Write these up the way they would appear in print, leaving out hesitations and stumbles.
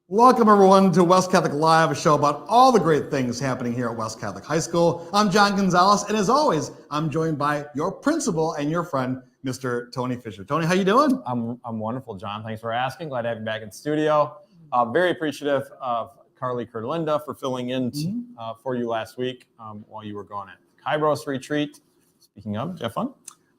Welcome, everyone, to West Catholic Live, a show about all the great things happening here at West Catholic High School. I'm John Gonzalez, and as always, I'm joined by your principal and your friend, Mr. Tony Fischer. Tony, how you doing? I'm wonderful, John. Thanks for asking. Glad to have you back in studio. Very appreciative of Carly Kurlinda for filling in for you last week while you were going at Kairos retreat. Speaking of, did you have fun?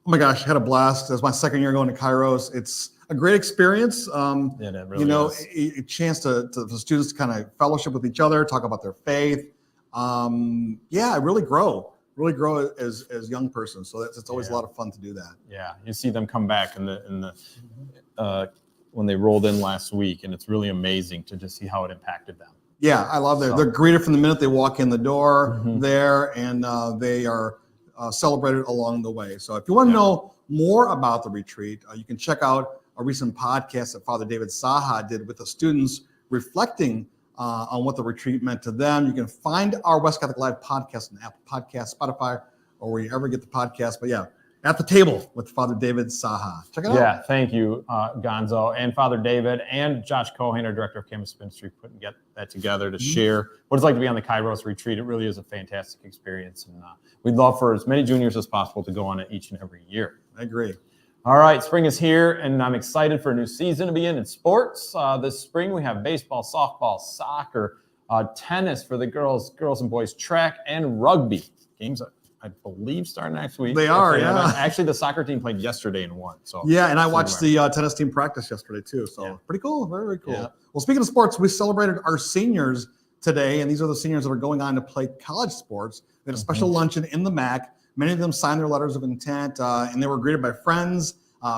Oh my gosh, I had a blast. It was my second year going to Kairos. It's a great experience. It really is. A chance for students to kind of fellowship with each other, talk about their faith. Really grow as young persons. So it's always a lot of fun to do that. Yeah, you see them come back when they rolled in last week, and it's really amazing to just see how it impacted them. Yeah, I love that. They're greeted from the minute they walk in the door there, and they are celebrated along the way. So if you want to know more about the retreat, you can check out a recent podcast that Father David Saha did with the students reflecting on what the retreat meant to them. You can find our West Catholic Live podcast on Apple Podcasts, Spotify, or wherever you get the podcast. But yeah, At the Table with Father David Saha. Check it out. Yeah, thank you, Gonzo, and Father David, and Josh Cohen, our Director of Campus Ministry, putting that together to share what it's like to be on the Kairos retreat. It really is a fantastic experience, and we'd love for as many juniors as possible to go on it each and every year. I agree. All right, spring is here, and I'm excited for a new season to begin in sports. This spring, we have baseball, softball, soccer, tennis for the girls and boys, track, and rugby. Games, I believe, start next week. They are, yeah. Actually, the soccer team played yesterday and won. So yeah, and I watched the tennis team practice yesterday, too. So pretty cool, very, very cool. Yeah. Well, speaking of sports, we celebrated our seniors today, and these are the seniors that are going on to play college sports. We had a special luncheon in the MAC. Many of them signed their letters of intent, and they were greeted by friends,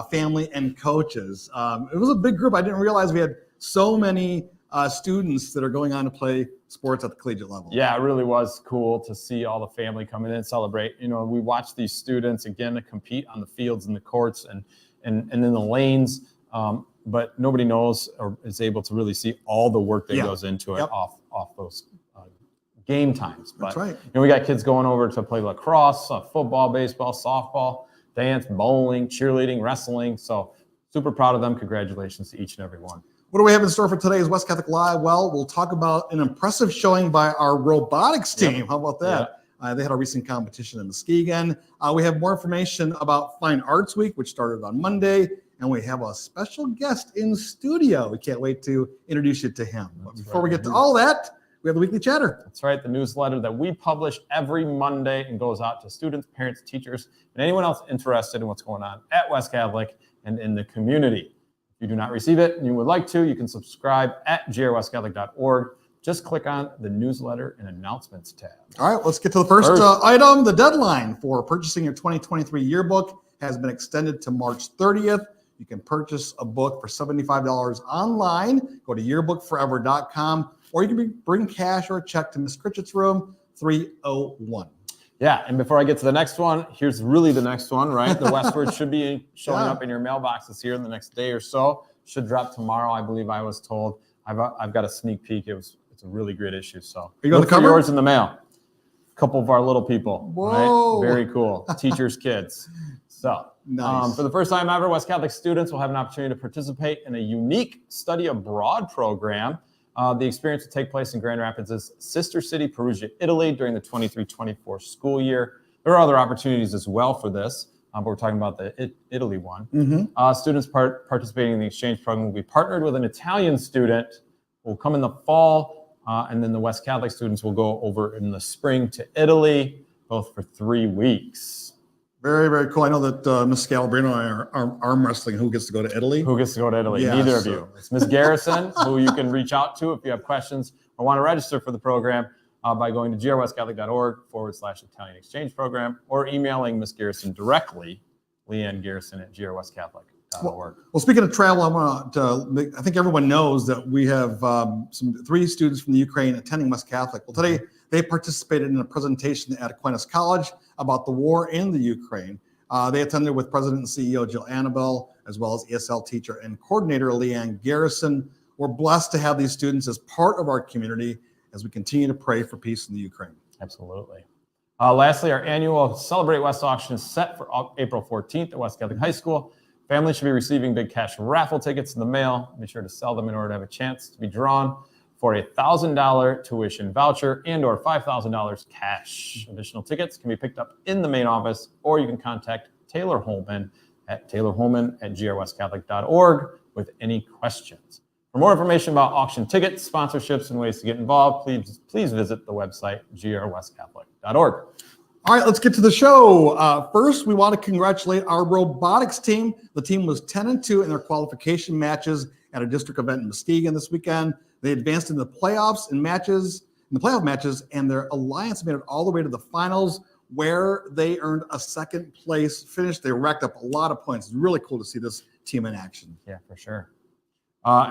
family, and coaches. It was a big group. I didn't realize we had so many students that are going on to play sports at the collegiate level. Yeah, it really was cool to see all the family come in and celebrate. You know, we watched these students, again, to compete on the fields and the courts and in the lanes, but nobody knows or is able to really see all the work that goes into it off those game times. But, that's right. You know, we got kids going over to play lacrosse, football, baseball, softball, dance, bowling, cheerleading, wrestling. So super proud of them. Congratulations to each and every one. What do we have in store for today's West Catholic Live? Well, we'll talk about an impressive showing by our robotics team. Yep. How about that? Yep. They had a recent competition in Muskegon. We have more information about Fine Arts Week, which started on Monday. And we have a special guest in studio. We can't wait to introduce you to him. But before we get to all that, we have the weekly chatter. That's right, the newsletter that we publish every Monday and goes out to students, parents, teachers, and anyone else interested in what's going on at West Catholic and in the community. If you do not receive it and you would like to, you can subscribe at grwestcatholic.org. Just click on the newsletter and announcements tab. All right, let's get to the first item. The deadline for purchasing your 2023 yearbook has been extended to March 30th. You can purchase a book for $75 online. Go to yearbookforever.com. Or you can bring cash or a check to Miss Critchett's room, 301. Yeah, and before I get to the next one, here's really the next one, right? The Westward should be showing up in your mailboxes here in the next day or so. Should drop tomorrow, I believe I was told. I've got a sneak peek. It's a really great issue. So look for yours in the mail. A couple of our little people. Whoa. Right? Very cool. Teachers' kids. So nice. For the first time ever, West Catholic students will have an opportunity to participate in a unique study abroad program. The experience will take place in Grand Rapids' sister city, Perugia, Italy, during the 23-24 school year. There are other opportunities as well for this, but we're talking about the Italy one. Students participating in the exchange program will be partnered with an Italian student who will come in the fall, and then the West Catholic students will go over in the spring to Italy, both for 3 weeks. Very, very cool. I know that Miss Scalabrino and I are arm wrestling. Who gets to go to Italy? Who gets to go to Italy? Yeah, Neither of you. It's Miss Garrison, who you can reach out to if you have questions or want to register for the program by going to grwestcatholic.org/Italian exchange program or emailing Miss Garrison directly, Leanne Garrison at grwestcatholic.org. Well, speaking of travel, I think everyone knows that we have 3 students from the Ukraine attending West Catholic. Well, today they participated in a presentation at Aquinas College about the war in the Ukraine. They attended with President and CEO Jill Annabelle, as well as ESL teacher and coordinator Leanne Garrison. We're blessed to have these students as part of our community as we continue to pray for peace in the Ukraine. Absolutely. Lastly, our annual Celebrate West auction is set for April 14th at West Catholic High School. Families should be receiving big cash raffle tickets in the mail. Be sure to sell them in order to have a chance to be drawn for a $1,000 tuition voucher and or $5,000 cash. Additional tickets can be picked up in the main office, or you can contact Taylor Holman at taylorholman@grwestcatholic.org with any questions. For more information about auction tickets, sponsorships, and ways to get involved, please visit the website grwestcatholic.org. All right, let's get to the show. First, we want to congratulate our robotics team. The team was 10-2 in their qualification matches at a district event in Muskegon this weekend. They advanced in the playoff matches, and their alliance made it all the way to the finals, where they earned a second place finish. They racked up a lot of points. It's really cool to see this team in action. Yeah, for sure.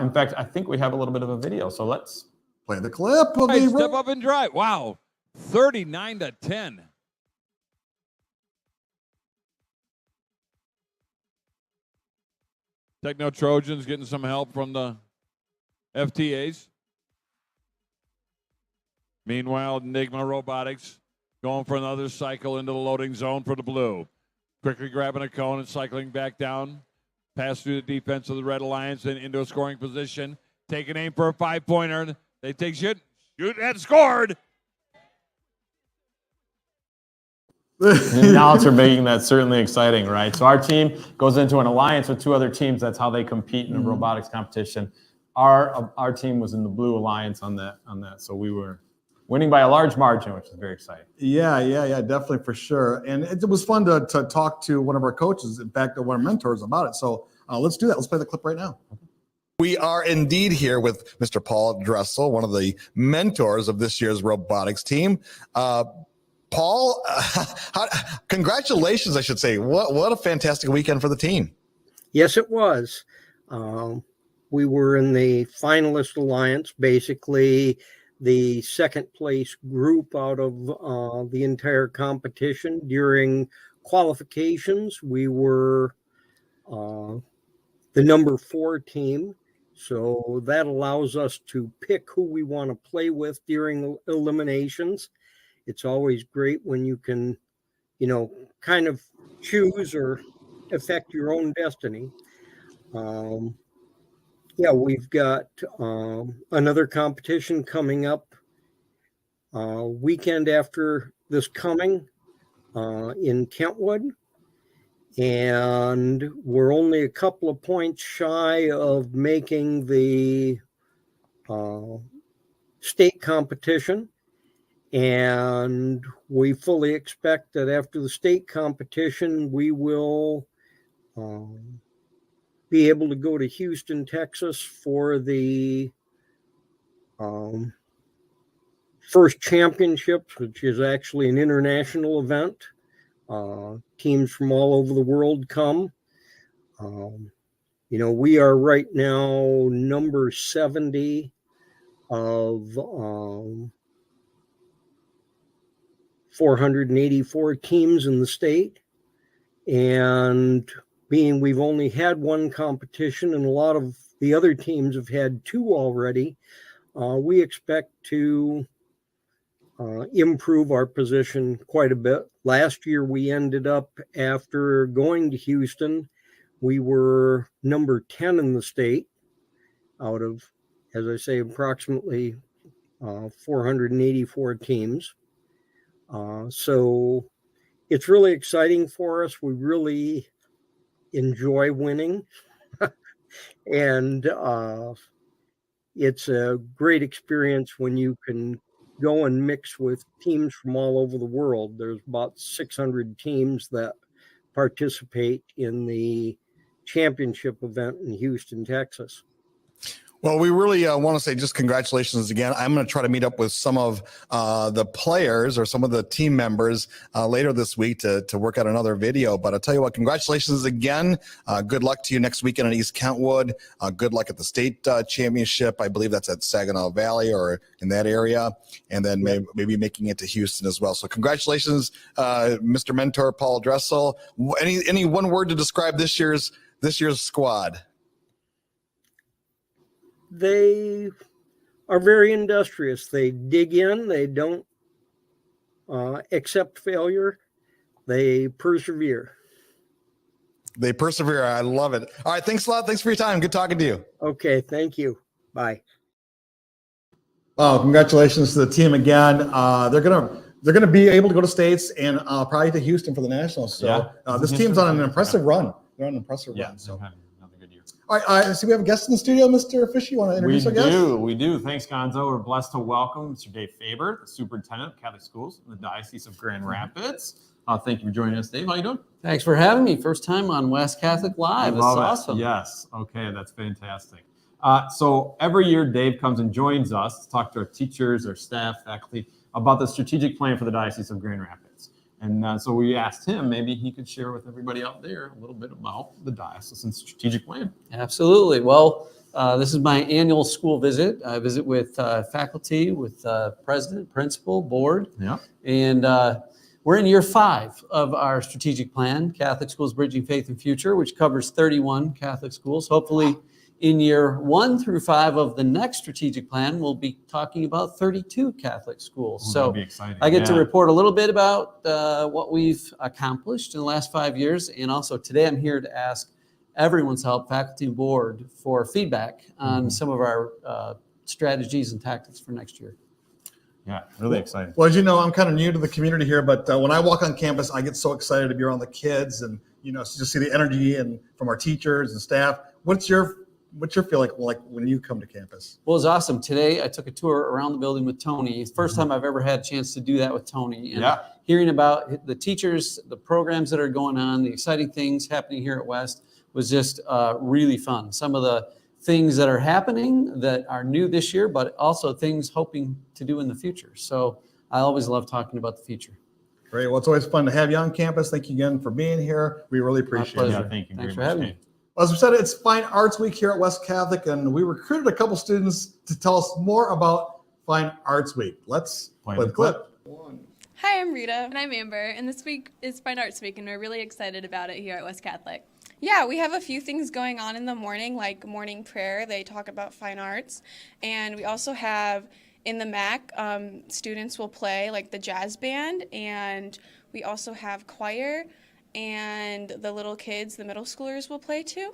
In fact, I think we have a little bit of a video, so let's play the clip. Step up and drive. Wow, 39-10. Techno Trojans getting some help from the FTAs. Meanwhile, Enigma Robotics going for another cycle into the loading zone for the blue. Quickly grabbing a cone and cycling back down. Pass through the defense of the Red Alliance and into a scoring position. Taking aim for a 5-pointer. They take shoot, and scored. The announcer making that certainly exciting, right? So our team goes into an alliance with two other teams. That's how they compete in a robotics competition. Our team was in the blue alliance on that. So we were winning by a large margin, which is very exciting. Yeah, definitely, for sure. And it was fun to talk to one of our coaches, in fact, one of our mentors about it. So let's do that. Let's play the clip right now. We are indeed here with Mr. Paul Dressel, one of the mentors of this year's robotics team. Paul, congratulations, I should say. What a fantastic weekend for the team. Yes, it was. We were in the finalist alliance, basically the second place group out of the entire competition. During qualifications, we were the number 4 team. So that allows us to pick who we want to play with during eliminations. It's always great when you can, kind of choose or affect your own destiny. We've got another competition coming up weekend after this coming in Kentwood. And we're only a couple of points shy of making the state competition. And we fully expect that after the state competition, we will be able to go to Houston, Texas for the first championships, which is actually an international event. Teams from all over the world come. We are right now number 70 of 484 teams in the state, and being we've only had one competition and a lot of the other teams have had 2 already, we expect to improve our position quite a bit. Last year we ended up, after going to Houston, we were number 10 in the state out of, as I say, approximately 484 teams. So it's really exciting for us. We really enjoy winning. And it's a great experience when you can go and mix with teams from all over the world. There's about 600 teams that participate in the championship event in Houston, Texas. Well, we really want to say just congratulations again. I'm going to try to meet up with some of the players or some of the team members later this week to work out another video. But I'll tell you what, congratulations again. Good luck to you next weekend in East Kentwood. Good luck at the state championship. I believe that's at Saginaw Valley or in that area. And then maybe making it to Houston as well. So congratulations, Mr. Mentor Paul Dressel. Any one word to describe this year's squad? They are very industrious. They dig in. They don't accept failure. They persevere. They persevere. I love it. All right. Thanks a lot. Thanks for your time. Good talking to you. Okay, thank you. Bye. Oh, congratulations to the team again. They're gonna be able to go to states and probably to Houston for the Nationals. So this team's on an impressive run. They're on an impressive run. So Another good year. all right. So we have a guest in the studio, Mr. Fischer. You want to introduce our guest? We do. Thanks, Gonzo. We're blessed to welcome Mr. Dave Faber, the superintendent of Catholic Schools in the Diocese of Grand Rapids. Thank you for joining us, Dave. How you doing? Thanks for having me. First time on West Catholic Live. That's awesome. Yes. Okay, that's fantastic. So every year, Dave comes and joins us to talk to our teachers, our staff, faculty about the strategic plan for the Diocese of Grand Rapids. And so we asked him, maybe he could share with everybody out there a little bit about the diocesan strategic plan. Absolutely. Well, this is my annual school visit. I visit with faculty, with president, principal, board. Yeah. And we're in year 5 of our strategic plan, Catholic Schools Bridging Faith and Future, which covers 31 Catholic schools. Hopefully, in year 1 through 5 of the next strategic plan, we'll be talking about 32 Catholic schools. Ooh, so that'd be exciting. I get to report a little bit about what we've accomplished in the last 5 years. And also today I'm here to ask everyone's help, faculty and board, for feedback on some of our strategies and tactics for next year. Yeah, really exciting. Well, as you know, I'm kind of new to the community here, but when I walk on campus, I get so excited to be around the kids and just see the energy and from our teachers and staff. What's your feel like when you come to campus? Well, it's awesome. Today I took a tour around the building with Tony. First time I've ever had a chance to do that with Tony. And hearing about the teachers, the programs that are going on, the exciting things happening here at West was just really fun. Some of the things that are happening that are new this year, but also things hoping to do in the future. So I always love talking about the future. Great. Well, it's always fun to have you on campus. Thank you again for being here. We really appreciate it. Yeah, thank you. Thanks very for much, having me. As we said, it's Fine Arts Week here at West Catholic, and we recruited a couple students to tell us more about Fine Arts Week. Let's play the clip. Hi, I'm Rita. And I'm Amber. And this week is Fine Arts Week, and we're really excited about it here at West Catholic. Yeah, we have a few things going on in the morning, like morning prayer. They talk about fine arts. And we also have in the MAC, students will play like the jazz band. And we also have choir. And the little kids, the middle schoolers, will play too.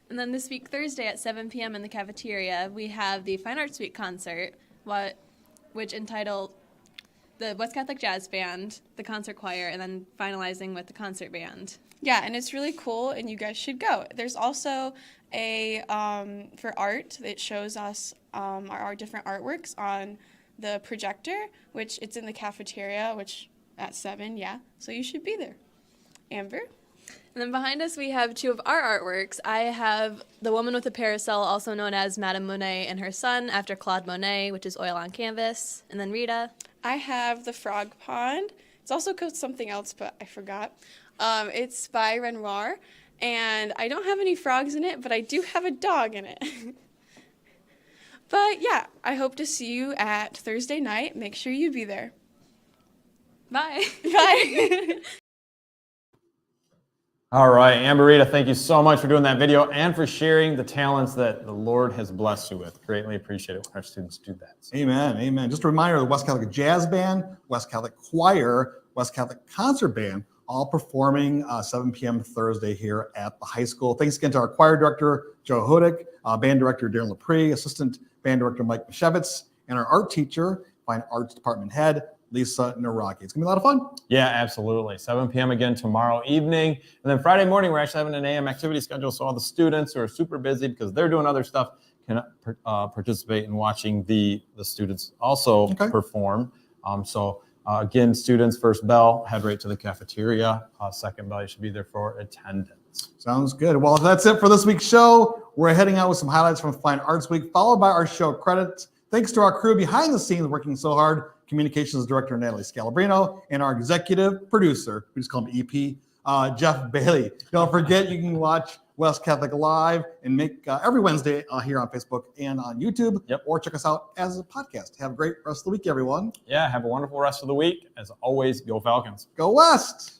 And then this week, Thursday at 7 p.m. in the cafeteria, we have the Fine Arts Week concert, which entitled the West Catholic Jazz Band, the concert choir, and then finalizing with the concert band. Yeah, and it's really cool, and you guys should go. There's also a, for art, it shows us our different artworks on the projector, which it's in the cafeteria, which at 7, yeah, so you should be there. Amber? And then behind us we have 2 of our artworks. I have The Woman with a Parasol, also known as Madame Monet and Her Son, after Claude Monet, which is oil on canvas. And then Rita? I have The Frog Pond. It's also called something else, but I forgot. It's by Renoir, and I don't have any frogs in it, but I do have a dog in it. But yeah, I hope to see you at Thursday night. Make sure you be there. Bye. Bye. All right, Amber, Rita, thank you so much for doing that video and for sharing the talents that the Lord has blessed you with. Greatly appreciate it when our students do that. So. Amen, amen. Just a reminder, the West Catholic Jazz Band, West Catholic Choir, West Catholic Concert Band, all performing 7 p.m. Thursday here at the high school. Thanks again to our choir director, Joe Hudick, band director, Darren Lepre, assistant band director, Mike Mashevitz, and our art teacher, Fine Arts Department head, Lisa Naraki. It's going to be a lot of fun. Yeah, absolutely. 7 p.m. again tomorrow evening. And then Friday morning, we're actually having an AM activity schedule. So all the students who are super busy because they're doing other stuff can participate in watching the students also perform. Again, students, first bell, head right to the cafeteria. Second bell, you should be there for attendance. Sounds good. Well, that's it for this week's show. We're heading out with some highlights from Fine Arts Week, followed by our show credits. Thanks to our crew behind the scenes working so hard. Communications Director Natalie Scalabrino, and our executive producer, we just call him EP, Jeff Bailey. Don't forget, you can watch West Catholic Live and make every Wednesday here on Facebook and on YouTube, or check us out as a podcast. Have a great rest of the week, everyone. Yeah, have a wonderful rest of the week. As always, go Falcons. Go West!